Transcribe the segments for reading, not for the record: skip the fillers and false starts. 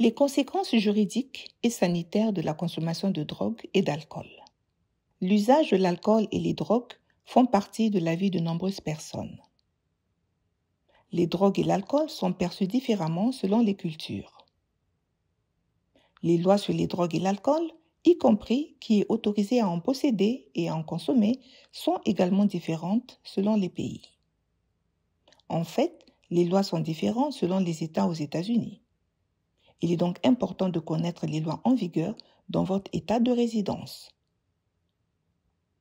Les conséquences juridiques et sanitaires de la consommation de drogue et d'alcool. L'usage de l'alcool et les drogues font partie de la vie de nombreuses personnes. Les drogues et l'alcool sont perçus différemment selon les cultures. Les lois sur les drogues et l'alcool, y compris qui est autorisé à en posséder et à en consommer, sont également différentes selon les pays. En fait, les lois sont différentes selon les États aux États-Unis. Il est donc important de connaître les lois en vigueur dans votre État de résidence.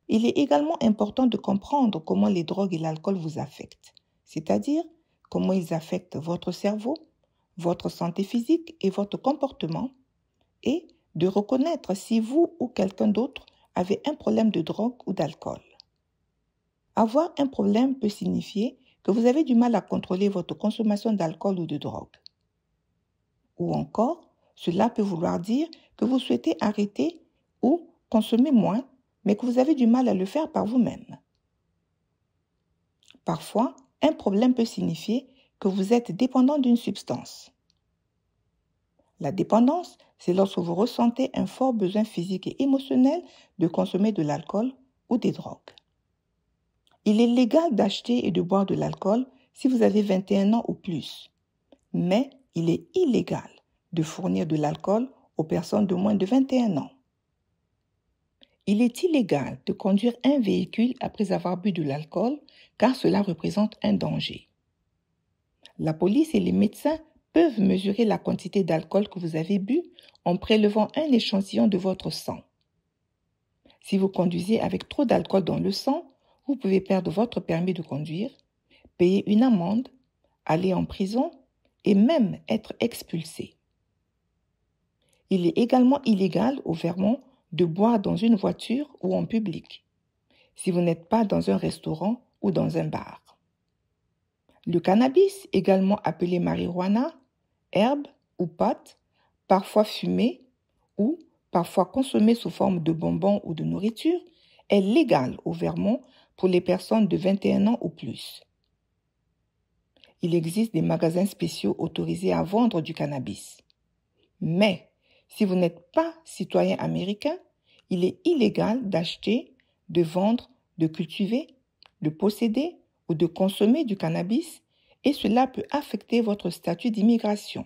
Il est également important de comprendre comment les drogues et l'alcool vous affectent, c'est-à-dire comment ils affectent votre cerveau, votre santé physique et votre comportement, et de reconnaître si vous ou quelqu'un d'autre avez un problème de drogue ou d'alcool. Avoir un problème peut signifier que vous avez du mal à contrôler votre consommation d'alcool ou de drogue. Ou encore, cela peut vouloir dire que vous souhaitez arrêter ou consommer moins, mais que vous avez du mal à le faire par vous-même. Parfois, un problème peut signifier que vous êtes dépendant d'une substance. La dépendance, c'est lorsque vous ressentez un fort besoin physique et émotionnel de consommer de l'alcool ou des drogues. Il est légal d'acheter et de boire de l'alcool si vous avez 21 ans ou plus, mais il est illégal de fournir de l'alcool aux personnes de moins de 21 ans. Il est illégal de conduire un véhicule après avoir bu de l'alcool car cela représente un danger. La police et les médecins peuvent mesurer la quantité d'alcool que vous avez bu en prélevant un échantillon de votre sang. Si vous conduisez avec trop d'alcool dans le sang, vous pouvez perdre votre permis de conduire, payer une amende, aller en prison et même être expulsé. Il est également illégal au Vermont de boire dans une voiture ou en public, si vous n'êtes pas dans un restaurant ou dans un bar. Le cannabis, également appelé marijuana, herbe ou pot, parfois fumé ou parfois consommé sous forme de bonbons ou de nourriture, est légal au Vermont pour les personnes de 21 ans ou plus. Il existe des magasins spéciaux autorisés à vendre du cannabis. Mais si vous n'êtes pas citoyen américain, il est illégal d'acheter, de vendre, de cultiver, de posséder ou de consommer du cannabis et cela peut affecter votre statut d'immigration.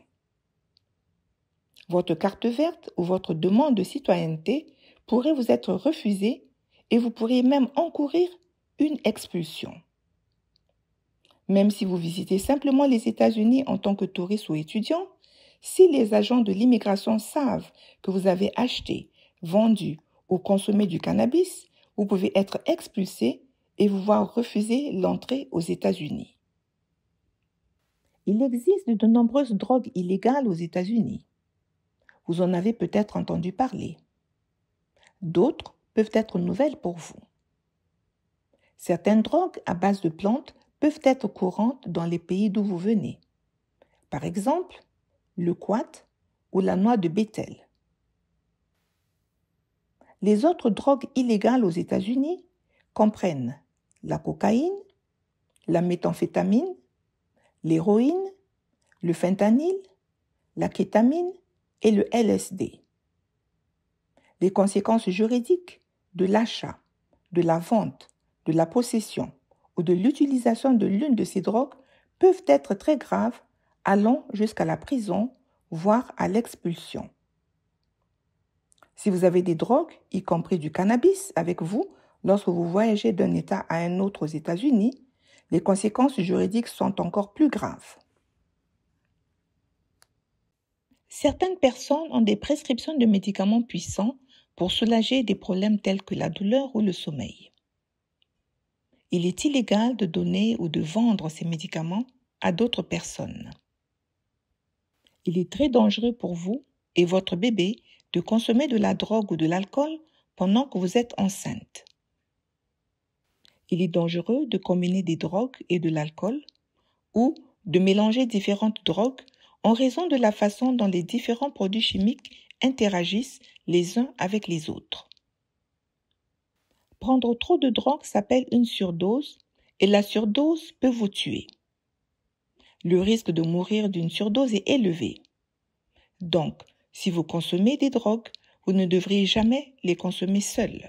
Votre carte verte ou votre demande de citoyenneté pourrait vous être refusée et vous pourriez même encourir une expulsion. Même si vous visitez simplement les États-Unis en tant que touriste ou étudiant, si les agents de l'immigration savent que vous avez acheté, vendu ou consommé du cannabis, vous pouvez être expulsé et vous voir refuser l'entrée aux États-Unis. Il existe de nombreuses drogues illégales aux États-Unis. Vous en avez peut-être entendu parler. D'autres peuvent être nouvelles pour vous. Certaines drogues à base de plantes peuvent être courantes dans les pays d'où vous venez. Par exemple, le khat ou la noix de bétel. Les autres drogues illégales aux États-Unis comprennent la cocaïne, la méthamphétamine, l'héroïne, le fentanyl, la kétamine et le LSD. Les conséquences juridiques de l'achat, de la vente, de la possession ou de l'utilisation de l'une de ces drogues peuvent être très graves, allant jusqu'à la prison, voire à l'expulsion. Si vous avez des drogues, y compris du cannabis, avec vous, lorsque vous voyagez d'un État à un autre aux États-Unis, les conséquences juridiques sont encore plus graves. Certaines personnes ont des prescriptions de médicaments puissants pour soulager des problèmes tels que la douleur ou le sommeil. Il est illégal de donner ou de vendre ces médicaments à d'autres personnes. Il est très dangereux pour vous et votre bébé de consommer de la drogue ou de l'alcool pendant que vous êtes enceinte. Il est dangereux de combiner des drogues et de l'alcool ou de mélanger différentes drogues en raison de la façon dont les différents produits chimiques interagissent les uns avec les autres. Prendre trop de drogue s'appelle une surdose et la surdose peut vous tuer. Le risque de mourir d'une surdose est élevé. Donc, si vous consommez des drogues, vous ne devriez jamais les consommer seul.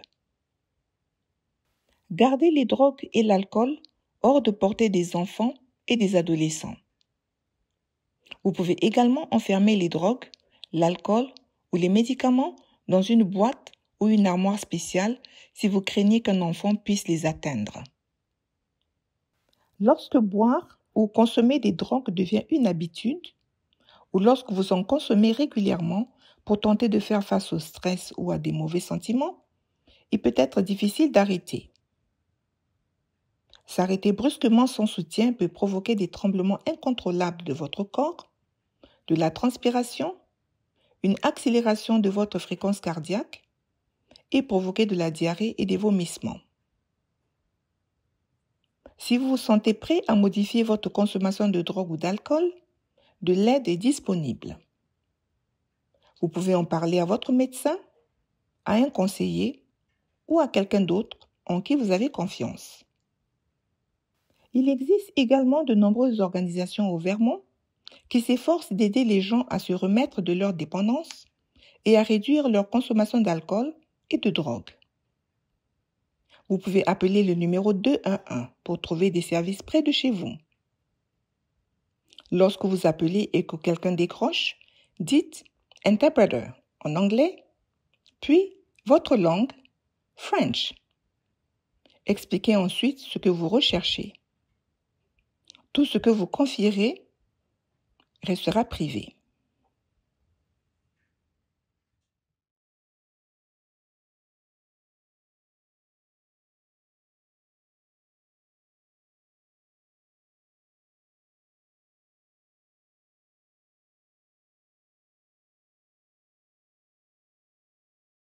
Gardez les drogues et l'alcool hors de portée des enfants et des adolescents. Vous pouvez également enfermer les drogues, l'alcool ou les médicaments dans une boîte ou une armoire spéciale si vous craignez qu'un enfant puisse les atteindre. Lorsque boire ou consommer des drogues devient une habitude, ou lorsque vous en consommez régulièrement pour tenter de faire face au stress ou à des mauvais sentiments, il peut être difficile d'arrêter. S'arrêter brusquement sans soutien peut provoquer des tremblements incontrôlables de votre corps, de la transpiration, une accélération de votre fréquence cardiaque et provoquer de la diarrhée et des vomissements. Si vous vous sentez prêt à modifier votre consommation de drogue ou d'alcool, de l'aide est disponible. Vous pouvez en parler à votre médecin, à un conseiller ou à quelqu'un d'autre en qui vous avez confiance. Il existe également de nombreuses organisations au Vermont qui s'efforcent d'aider les gens à se remettre de leur dépendance et à réduire leur consommation d'alcool et de drogue. Vous pouvez appeler le numéro 211 pour trouver des services près de chez vous. Lorsque vous appelez et que quelqu'un décroche, dites « interpreter » en anglais, puis votre langue, French. Expliquez ensuite ce que vous recherchez. Tout ce que vous confierez restera privé.